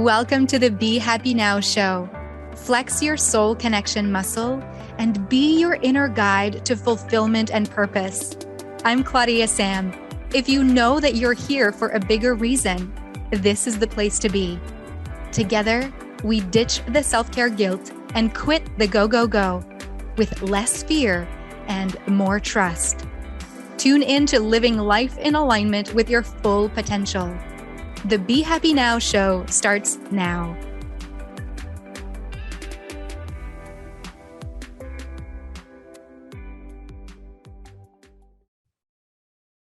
Welcome to the Be Happy Now show. Flex your soul connection muscle and be your inner guide to fulfillment and purpose. I'm Claudia-Sam. If you know that you're here for a bigger reason, this is the place to be. Together, we ditch the self-care guilt and quit the go, go, go with less fear and more trust. Tune in to living life in alignment with your full potential. The Be Happy Now show starts now.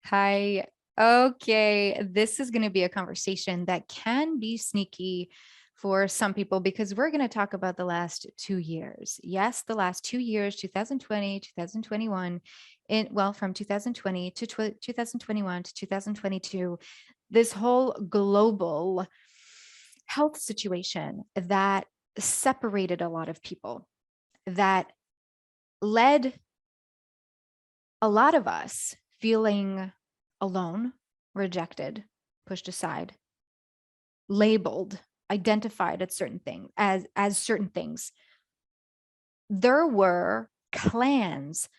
Hi. Okay, this is going to be a conversation that can be sneaky for some people because we're going to talk about the last 2 years. Yes, the last 2 years, 2020, 2021, from 2020 to 2021 to 2022, this whole global health situation that separated a lot of people, that led a lot of us feeling alone, rejected, pushed aside, labeled, identified as certain things. There were clans,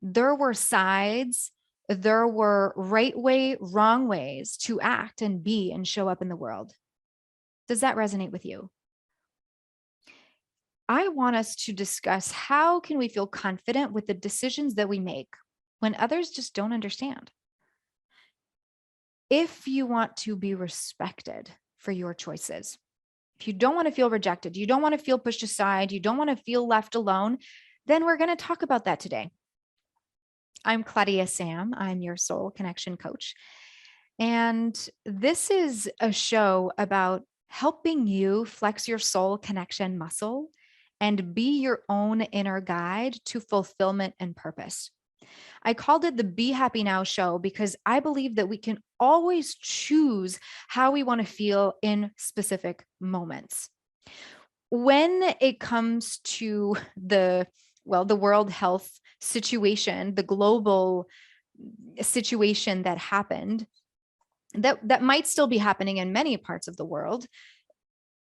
there were sides, there were right way, wrong ways to act and be and show up in the world. Does that resonate with you? I want us to discuss how can we feel confident with the decisions that we make when others just don't understand. If you want to be respected for your choices, if you don't want to feel rejected, you don't want to feel pushed aside, you don't want to feel left alone, then we're going to talk about that today. I'm Claudia-Sam. I'm your soul connection coach. And this is a show about helping you flex your soul connection muscle and be your own inner guide to fulfillment and purpose. I called it the Be Happy Now show because I believe that we can always choose how we want to feel in specific moments. When it comes to the world health situation, the global situation that happened, that might still be happening in many parts of the world,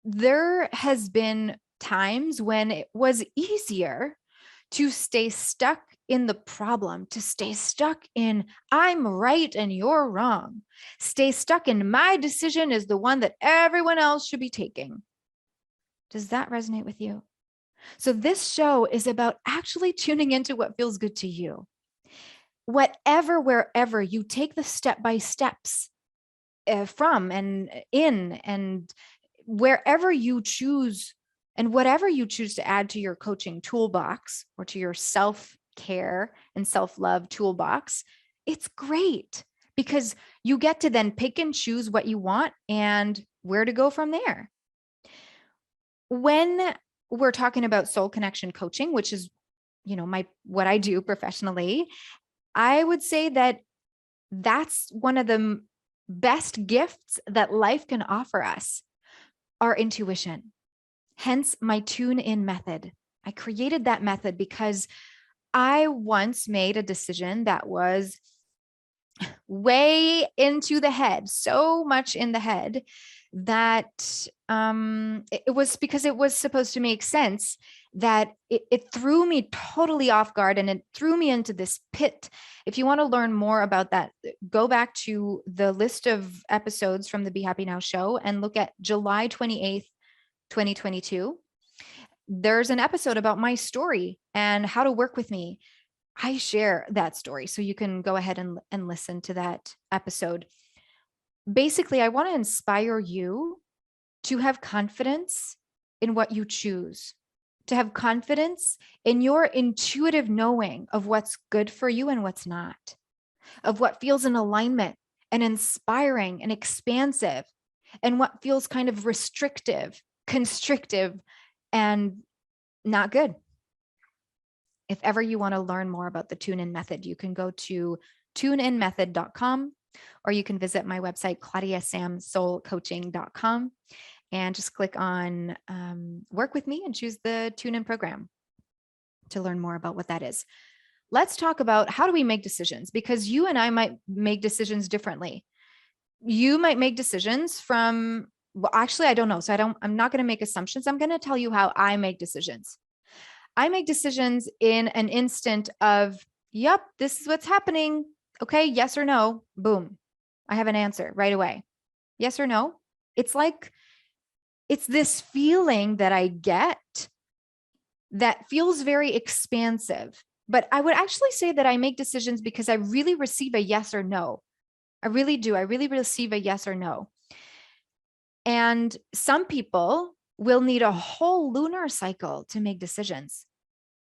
there has been times when it was easier to stay stuck in the problem, to stay stuck in I'm right and you're wrong, stay stuck in my decision is the one that everyone else should be taking. Does that resonate with you? So this show is about actually tuning into what feels good to you. Wherever you take the step-by-steps from and in and wherever you choose and whatever you choose to add to your coaching toolbox or to your self-care and self-love toolbox, it's great because you get to then pick and choose what you want and where to go from there. When we're talking about soul connection coaching, which is, what I do professionally, I would say that that's one of the best gifts that life can offer us, our intuition. Hence my tune in method. I created that method because I once made a decision that was way into the head, so much in the head that it was because it was supposed to make sense that it threw me totally off guard and it threw me into this pit. If you want to learn more about that, go back to the list of episodes from the Be Happy Now show and look at July 28th, 2022. There's an episode about my story and how to work with me. I share that story, so you can go ahead and listen to that episode. Basically, I want to inspire you to have confidence in what you choose, to have confidence in your intuitive knowing of what's good for you and what's not, of what feels in alignment and inspiring and expansive, and what feels kind of restrictive, constrictive, and not good. If ever you want to learn more about the tune-in method, you can go to tuneinmethod.com or you can visit my website, claudiasamsoulcoaching.com, and just click on work with me and choose the tune-in program to learn more about what that is. Let's talk about how do we make decisions, because you and I might make decisions differently. You might make decisions from Well, actually, I don't know. So I'm not going to make assumptions. I'm going to tell you how I make decisions. I make decisions in an instant of, yep, this is what's happening. Okay, yes or no. Boom. I have an answer right away. Yes or no. It's like, it's this feeling that I get that feels very expansive. But I would actually say that I make decisions because I really receive a yes or no. I really do. I really receive a yes or no. And some people will need a whole lunar cycle to make decisions.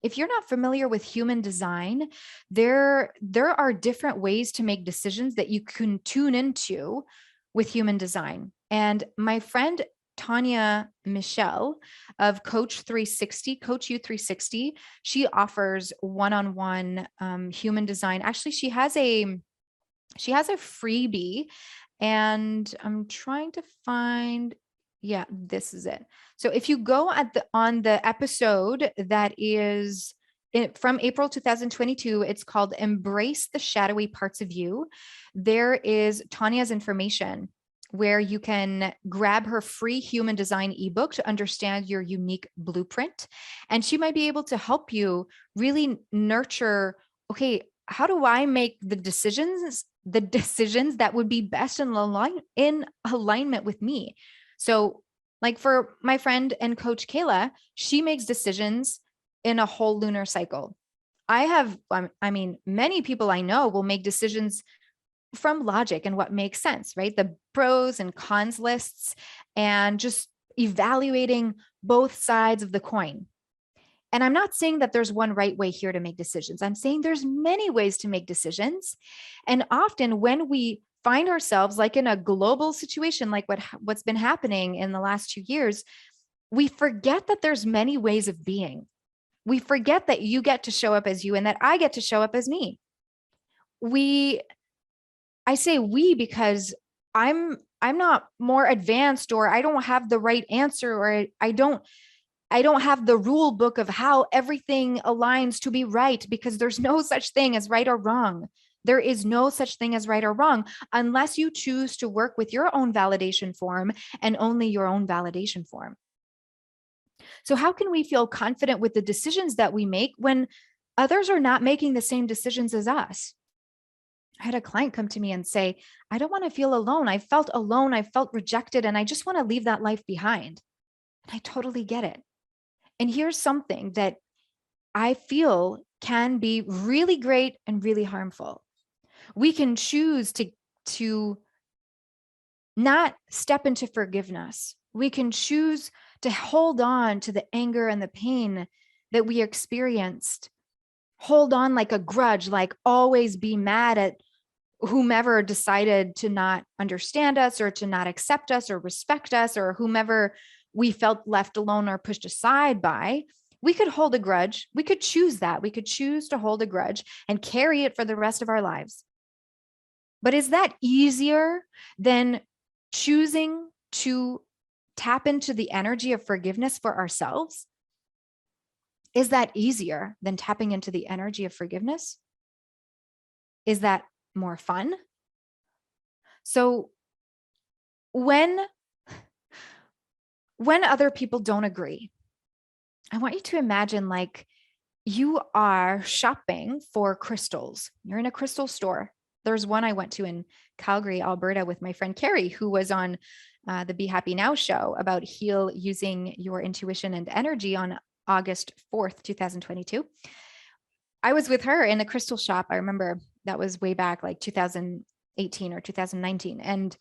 If you're not familiar with human design, there are different ways to make decisions that you can tune into with human design. And my friend Tanya Michelle of Coach 360, Coach U 360, she offers one-on-one human design. Actually, she has a freebie, and I'm trying to find, yeah, this is it. So if you go on the episode that is from April 2022, it's called Embrace the Shadowy Parts of You. There is Tanya's information where you can grab her free human design ebook to understand your unique blueprint. And she might be able to help you really nurture, okay, how do I make the decisions that would be best in alignment with me? So like for my friend and coach Kayla, she makes decisions in a whole lunar cycle. Many people I know will make decisions from logic and what makes sense, right? The pros and cons lists and just evaluating both sides of the coin. And I'm not saying that there's one right way here to make decisions. I'm saying there's many ways to make decisions. And often when we find ourselves like in a global situation, like what's been happening in the last 2 years, we forget that there's many ways of being. We forget that you get to show up as you and that I get to show up as me. I say we because I'm not more advanced, or I don't have the right answer, or I don't have the rule book of how everything aligns to be right, because there's no such thing as right or wrong. There is no such thing as right or wrong unless you choose to work with your own validation form and only your own validation form. So how can we feel confident with the decisions that we make when others are not making the same decisions as us? I had a client come to me and say, I don't want to feel alone. I felt alone. I felt rejected, and I just want to leave that life behind. And I totally get it. And here's something that I feel can be really great and really harmful. We can choose to not step into forgiveness. We can choose to hold on to the anger and the pain that we experienced. Hold on like a grudge, like always be mad at whomever decided to not understand us or to not accept us or respect us, or whomever we felt left alone or pushed aside by. We could hold a grudge. We could choose that. We could choose to hold a grudge and carry it for the rest of our lives. But is that easier than choosing to tap into the energy of forgiveness for ourselves? Is that easier than tapping into the energy of forgiveness? Is that more fun? So when other people don't agree, I want you to imagine like you are shopping for crystals. You're in a crystal store. There's one I went to in Calgary, Alberta with my friend Carrie, who was on the Be Happy Now show about using your intuition and energy on August 4th, 2022. I was with her in a crystal shop. I remember that was way back like 2018 or 2019. And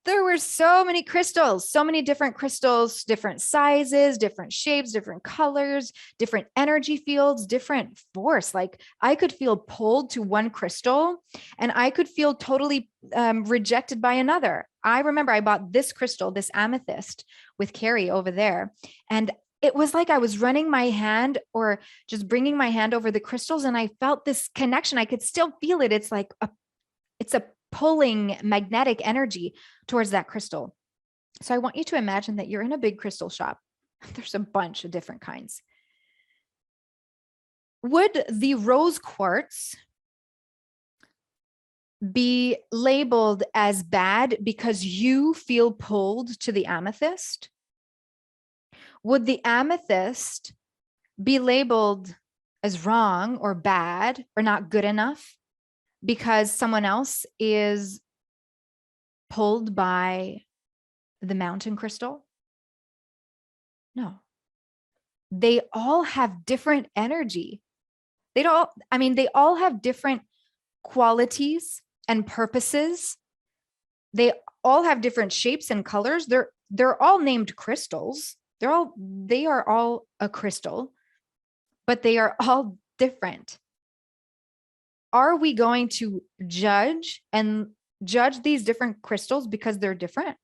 there were so many crystals, so many different crystals, different sizes, different shapes, different colors, different energy fields, different force. Like I could feel pulled to one crystal and I could feel totally rejected by another. I remember I bought this crystal, this amethyst with Carrie over there. And it was like I was running my hand or just bringing my hand over the crystals, and I felt this connection. I could still feel it. It's like it's a pulling magnetic energy towards that crystal. So I want you to imagine that you're in a big crystal shop. There's a bunch of different kinds. Would the rose quartz be labeled as bad because you feel pulled to the amethyst? Would the amethyst be labeled as wrong or bad or not good enough because someone else is pulled by the mountain crystal? No. They all have different energy. They all have different qualities and purposes. They all have different shapes and colors. They're all named crystals. They are all a crystal, but they are all different. Are we going to judge these different crystals because they're different?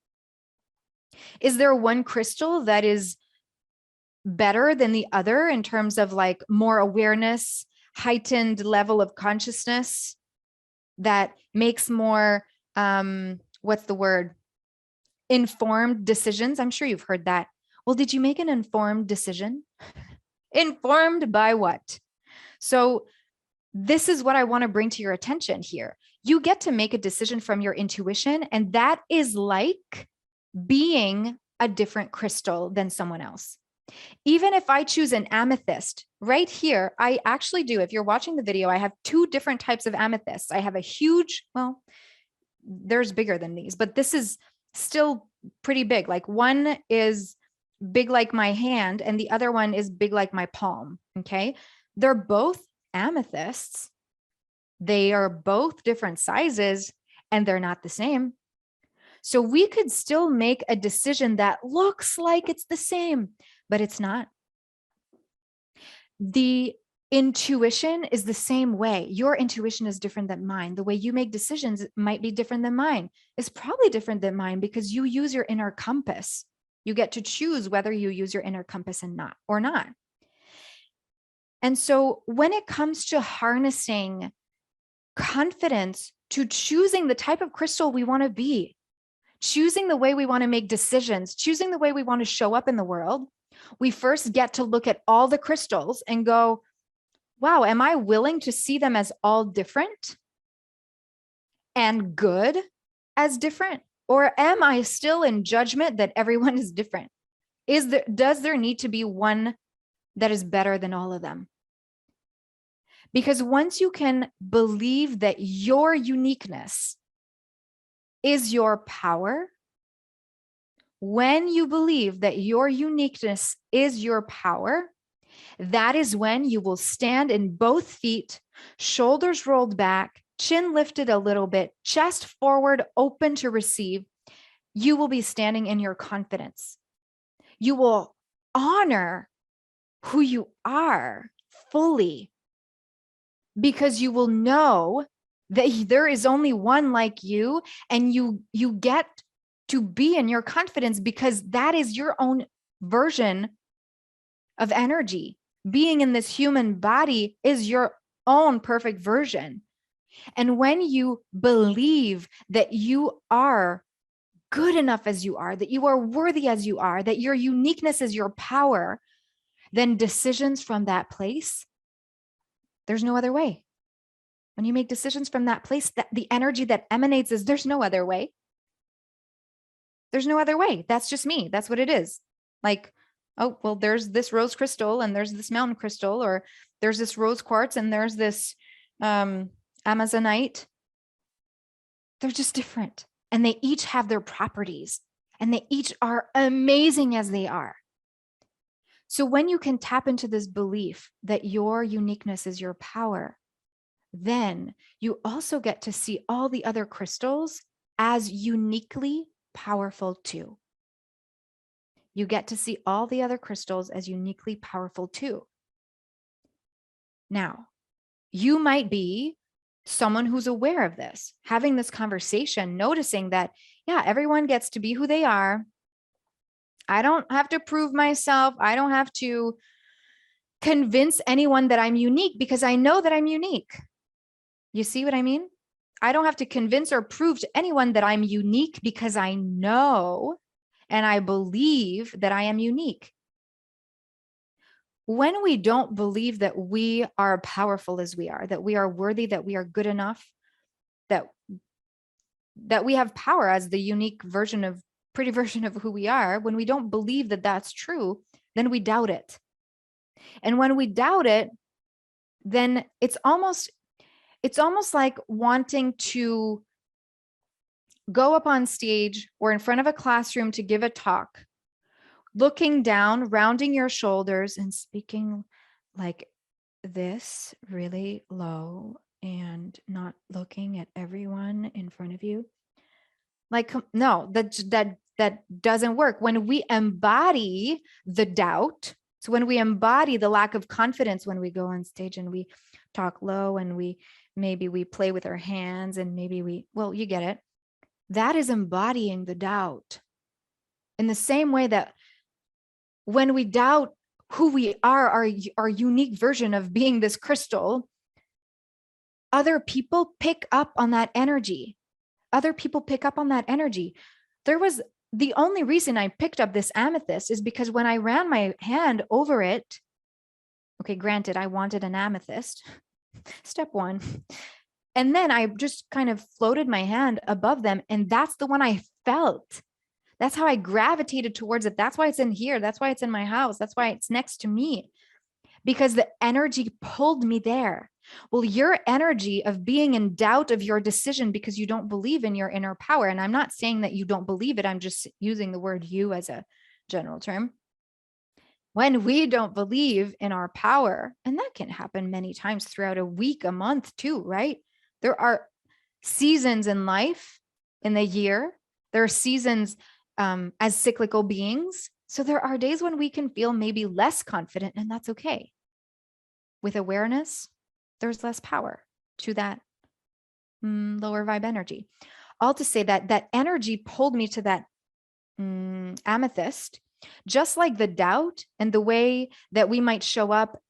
Is there one crystal that is better than the other in terms of like more awareness, heightened level of consciousness that makes more, what's the word? Informed decisions? I'm sure you've heard that. Well, did you make an informed decision? Informed by what? So this is what I want to bring to your attention here. You get to make a decision from your intuition, and that is like being a different crystal than someone else. Even if I choose an amethyst right here, I actually do. If you're watching the video, I have two different types of amethysts. I have a huge, well, there's bigger than these, but this is still pretty big. Like one is big like my hand and the other one is big like my palm. Okay. They're both amethysts. They are both different sizes and they're not the same. So we could still make a decision that looks like it's the same, but it's not. The intuition is the same way. Your intuition is different than mine. The way you make decisions might be different than mine. It's probably different than mine because you use your inner compass. You get to choose whether you use your inner compass or not. And so when it comes to harnessing confidence to choosing the type of crystal we want to be, choosing the way we want to make decisions, choosing the way we want to show up in the world, we first get to look at all the crystals and go, wow, am I willing to see them as all different and good as different? Or am I still in judgment that everyone is different? Does there need to be one that is better than all of them? Because once you can believe that your uniqueness is your power, when you believe that your uniqueness is your power, that is when you will stand in both feet, shoulders rolled back, chin lifted a little bit, chest forward, open to receive. You will be standing in your confidence. You will honor who you are fully because you will know that there is only one like you, and you get to be in your confidence because that is your own version of energy. Being in this human body is your own perfect version. And when you believe that you are good enough as you are, that you are worthy as you are, that your uniqueness is your power, then decisions from that place, there's no other way. When you make decisions from that place, that the energy that emanates is there's no other way. There's no other way. That's just me. That's what it is. Like, oh, well, there's this rose crystal and there's this mountain crystal, or there's this rose quartz and there's this Amazonite. They're just different. And they each have their properties and they each are amazing as they are. So when you can tap into this belief that your uniqueness is your power, then you also get to see all the other crystals as uniquely powerful too. You get to see all the other crystals as uniquely powerful too. Now, you might be someone who's aware of this, having this conversation, noticing that, yeah, everyone gets to be who they are. I don't have to prove myself. I don't have to convince anyone that I'm unique because I know that I'm unique. You see what I mean? I don't have to convince or prove to anyone that I'm unique because I know and I believe that I am unique. When we don't believe that we are powerful as we are, that we are worthy, that we are good enough, that that we have power as the unique version of pretty version of who we are, when we don't believe that that's true, then we doubt it. And when we doubt it, then it's almost like wanting to go up on stage or in front of a classroom to give a talk, looking down, rounding your shoulders and speaking like this really low and not looking at everyone in front of you. Like, no, that doesn't work. When we embody the doubt, so when we embody the lack of confidence, when we go on stage and we talk low and maybe we play with our hands and maybe well, you get it. That is embodying the doubt. In the same way that when we doubt who we are, our unique version of being this crystal, other people pick up on that energy. Other people pick up on that energy. The only reason I picked up this amethyst is because when I ran my hand over it, okay, granted, I wanted an amethyst, step one. And then I just kind of floated my hand above them. And that's the one I felt. That's how I gravitated towards it. That's why it's in here. That's why it's in my house. That's why it's next to me, because the energy pulled me there. Well, your energy of being in doubt of your decision because you don't believe in your inner power. And I'm not saying that you don't believe it. I'm just using the word you as a general term. When we don't believe in our power, and that can happen many times throughout a week, a month too, right? There are seasons in life, in the year. There are seasons as cyclical beings. So there are days when we can feel maybe less confident, and that's okay. With awareness, there's less power to that lower vibe energy. All to say that energy pulled me to that amethyst, just like the doubt and the way that we might show up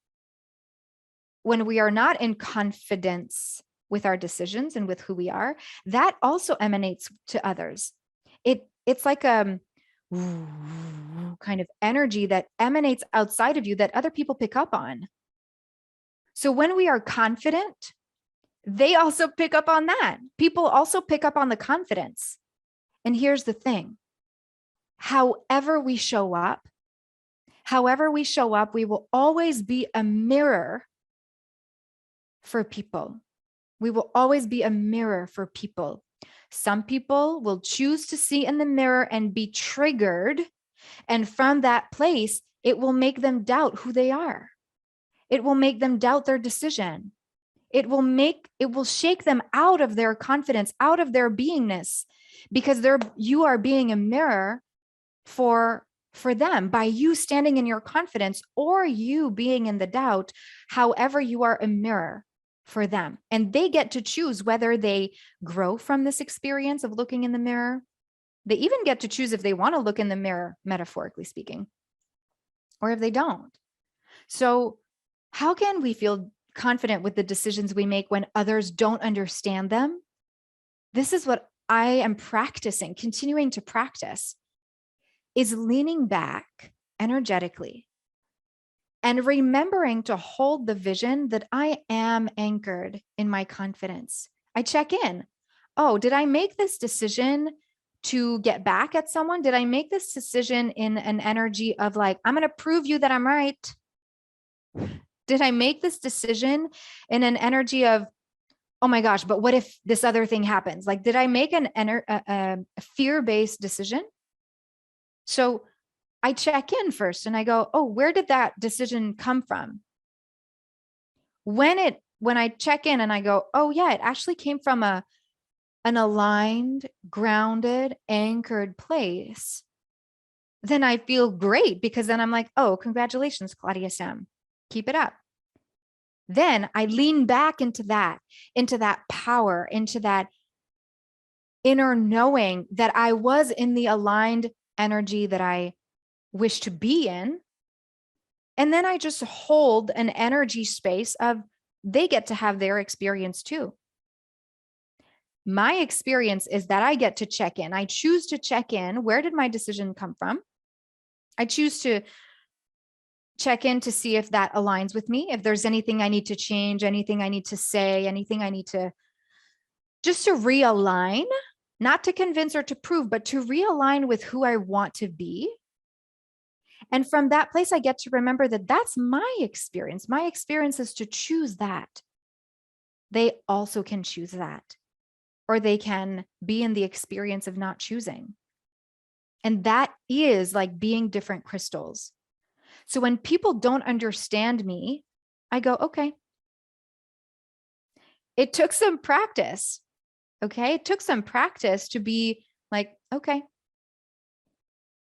when we are not in confidence with our decisions and with who we are, that also emanates to others. It's like a kind of energy that emanates outside of you that other people pick up on. So when we are confident, they also pick up on that. People also pick up on the confidence. And here's the thing. However we show up, we will always be a mirror for people. We will always be a mirror for people. Some people will choose to see in the mirror and be triggered. And from that place, it will make them doubt who they are. It will make them doubt their decision. It will shake them out of their confidence, out of their beingness, because you are being a mirror for them by you standing in your confidence or you being in the doubt. However, you are a mirror for them, and they get to choose whether they grow from this experience of looking in the mirror. They even get to choose if they want to look in the mirror, metaphorically speaking, or if they don't. So how can we feel confident with the decisions we make when others don't understand them? This is what I am practicing, continuing to practice, is leaning back energetically and remembering to hold the vision that I am anchored in my confidence. I check in. Oh, did I make this decision to get back at someone? Did I make this decision in an energy of like, I'm going to prove you that I'm right? Did I make this decision in an energy of, oh my gosh, but what if this other thing happens? Like, did I make a fear-based decision? So I check in first and I go, oh, where did that decision come from? When I check in and I go, oh yeah, it actually came from an aligned, grounded, anchored place, then I feel great, because then I'm like, oh, congratulations, Claudia-Sam. Keep it up. Then I lean back into that power, into that inner knowing that I was in the aligned energy that I wish to be in. And then I just hold an energy space of they get to have their experience too. My experience is that I get to check in. I choose to check in. Where did my decision come from? I choose to check in to see if that aligns with me, if there's anything I need to change, anything I need to say, anything I need to just to realign. not to convince or to prove, but to realign with who I want to be. And from that place, I get to remember that that's my experience. My experience is to choose that. They also can choose that, or they can be in the experience of not choosing. And that is like being different crystals. So when people don't understand me, I go, okay. It took some practice. Okay. It took some practice to be like, okay.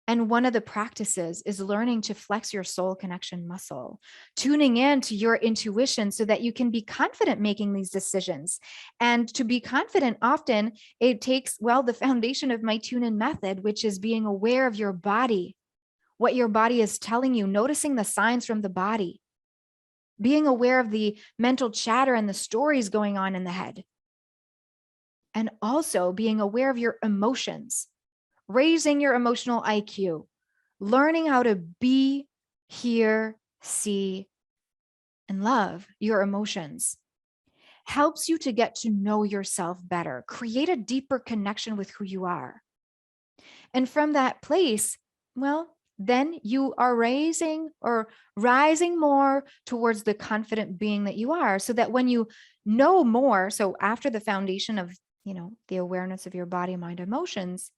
And one of the practices is learning to flex your soul connection muscle, tuning in to your intuition so that you can be confident making these decisions. And to be confident, often it takes, well, the foundation of my tune in method, which is being aware of your body, what your body is telling you, noticing the signs from the body, being aware of the mental chatter and the stories going on in the head, and also being aware of your emotions. Raising your emotional IQ, learning how to be, hear, see, and love your emotions helps you to get to know yourself better, create a deeper connection with who you are. And from that place, well, then you are rising more towards the confident being that you are, so that when you know more, so after the foundation of, the awareness of your body, mind, emotions,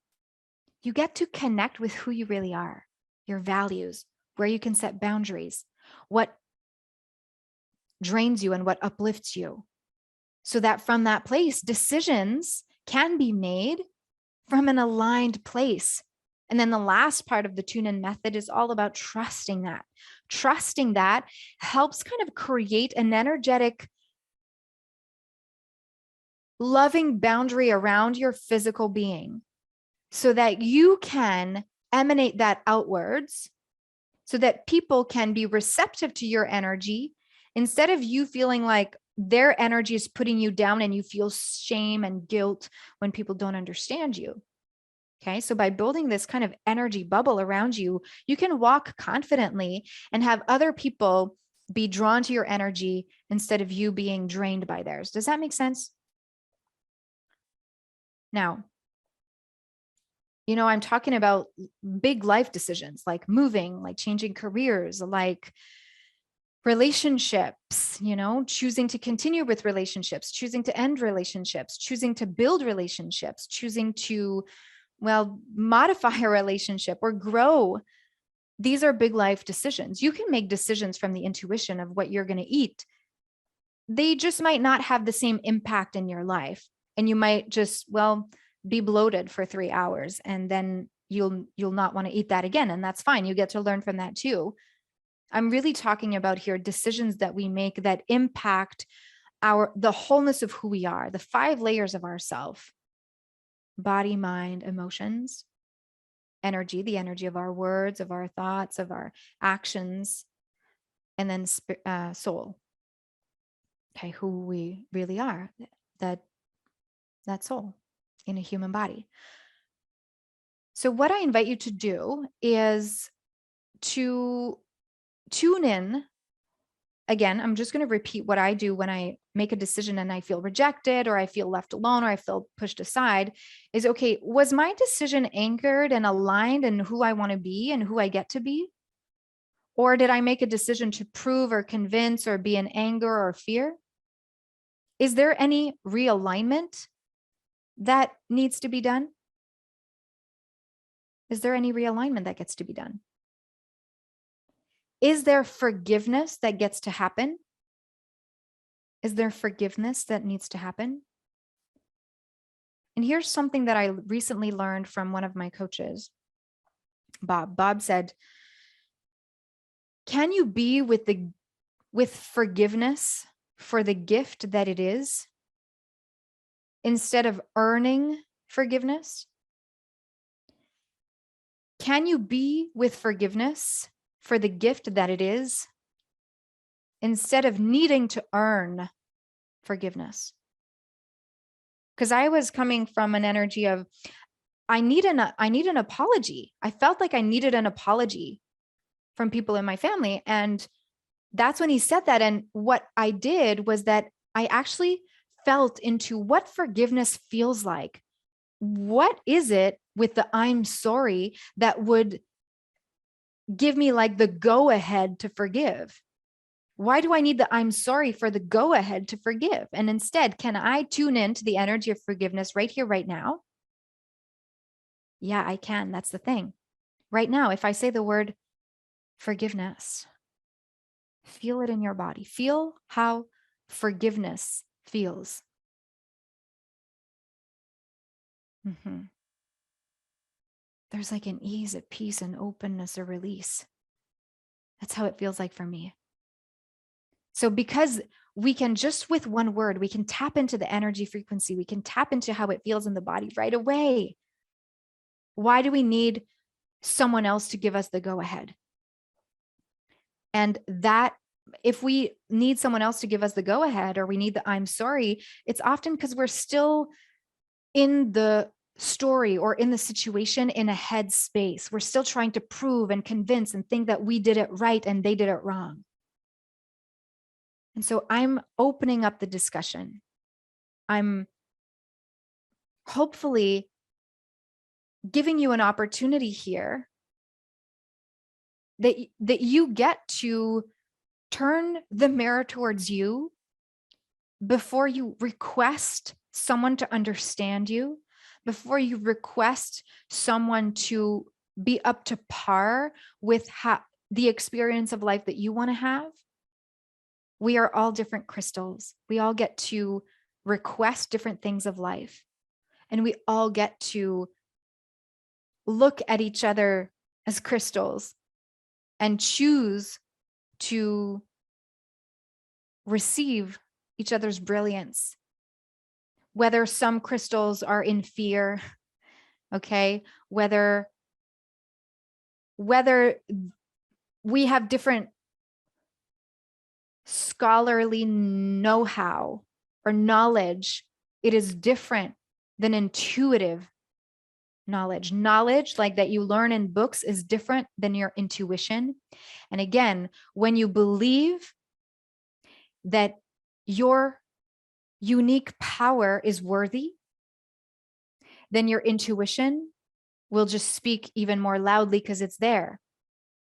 you get to connect with who you really are, your values, where you can set boundaries, what drains you and what uplifts you. So that from that place, decisions can be made from an aligned place. And then the last part of the tune-in method is all about trusting that. Trusting that helps kind of create an energetic, loving boundary around your physical being, so that you can emanate that outwards, so that people can be receptive to your energy instead of you feeling like their energy is putting you down and you feel shame and guilt when people don't understand you. Okay, so by building this kind of energy bubble around you, you can walk confidently and have other people be drawn to your energy instead of you being drained by theirs. Does that make sense? Now, I'm talking about big life decisions like moving, like changing careers, like relationships, choosing to continue with relationships, choosing to end relationships, choosing to build relationships, choosing to, modify a relationship or grow. These are big life decisions. You can make decisions from the intuition of what you're going to eat. They just might not have the same impact in your life. And you might just, be bloated for 3 hours, and then you'll not want to eat that again. And that's fine. You get to learn from that too. I'm really talking about here decisions that we make that impact the wholeness of who we are, the 5 layers of ourself: body, mind, emotions, energy, the energy of our words, of our thoughts, of our actions, and then soul. Okay, who we really are, that soul in a human body. So what I invite you to do is to tune in. Again, I'm just going to repeat what I do when I make a decision and I feel rejected, or I feel left alone, or I feel pushed aside. Is, okay, was my decision anchored and aligned in who I want to be and who I get to be? Or did I make a decision to prove or convince or be in anger or fear? Is there any realignment that needs to be done? Is there any realignment that gets to be done? Is there forgiveness that gets to happen? Is there forgiveness that needs to happen? And here's something that I recently learned from one of my coaches, Bob. Bob said, can you be with forgiveness for the gift that it is, instead of earning forgiveness? Can you be with forgiveness for the gift that it is, instead of needing to earn forgiveness? Because I was coming from an energy of, I need an apology. I felt like I needed an apology from people in my family. And that's when he said that. And what I did was that I actually felt into what forgiveness feels like. what is it with the I'm sorry that would give me like the go ahead to forgive? Why do I need the I'm sorry for the go ahead to forgive? And instead, can I tune into the energy of forgiveness right here, right now? Yeah, I can. That's the thing. Right now, if I say the word forgiveness, feel it in your body. Feel how forgiveness feels. There's like an ease, a peace, an openness, a release. That's how it feels like for me. So because we can just with one word, we can tap into the energy frequency. We can tap into how it feels in the body right away. Why do we need someone else to give us the go ahead? And that if we need someone else to give us the go ahead, or we need the I'm sorry, it's often because we're still in the story or in the situation in a head space. We're still trying to prove and convince and think that we did it right and they did it wrong. And so I'm opening up the discussion. I'm hopefully giving you an opportunity here that you get to turn the mirror towards you before you request someone to understand you, before you request someone to be up to par with the experience of life that you want to have. We are all different crystals. We all get to request different things of life. And we all get to look at each other as crystals and choose to receive each other's brilliance. Whether some crystals are in fear, okay? Whether we have different scholarly know-how or knowledge, it is different than intuitive knowledge. Knowledge like that you learn in books is different than your intuition. And again, when you believe that your unique power is worthy, then your intuition will just speak even more loudly because it's there.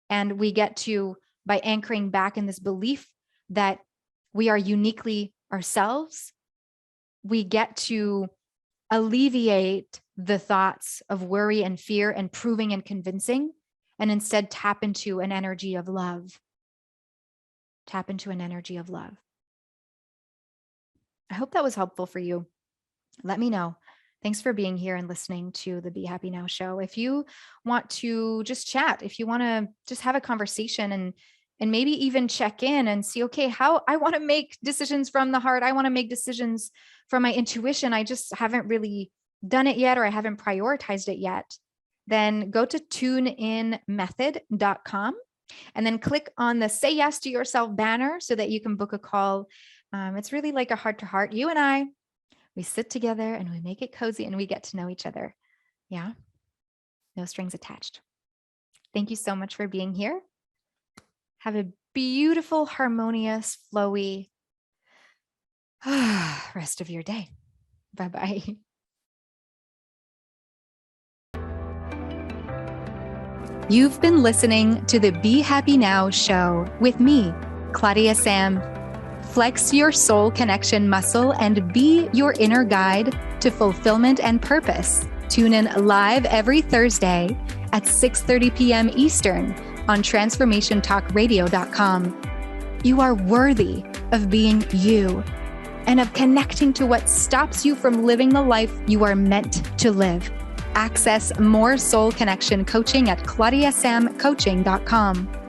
And we get to, by anchoring back in this belief that we are uniquely ourselves, we get to alleviate the thoughts of worry and fear and proving and convincing, and instead tap into an energy of love. Tap into an energy of love. I hope that was helpful for you. Let me know. Thanks for being here and listening to the Be Happy Now show. If you want to just chat, if you want to just have a conversation and maybe even check in and see, okay, how I want to make decisions from the heart. I want to make decisions from my intuition. I just haven't really done it yet, or I haven't prioritized it yet. Then go to tuneinmethod.com and then click on the Say Yes to Yourself banner so that you can book a call. It's really like a heart to heart. You and I, we sit together and we make it cozy and we get to know each other. Yeah. No strings attached. Thank you so much for being here. Have a beautiful, harmonious, flowy rest of your day. Bye-bye. You've been listening to the Be Happy Now show with me, Claudia-Sam. Flex your soul connection muscle and be your inner guide to fulfillment and purpose. Tune in live every Thursday at 6:30 p.m. Eastern on transformationtalkradio.com. You are worthy of being you and of connecting to what stops you from living the life you are meant to live. Access more soul connection coaching at claudiasamcoaching.com.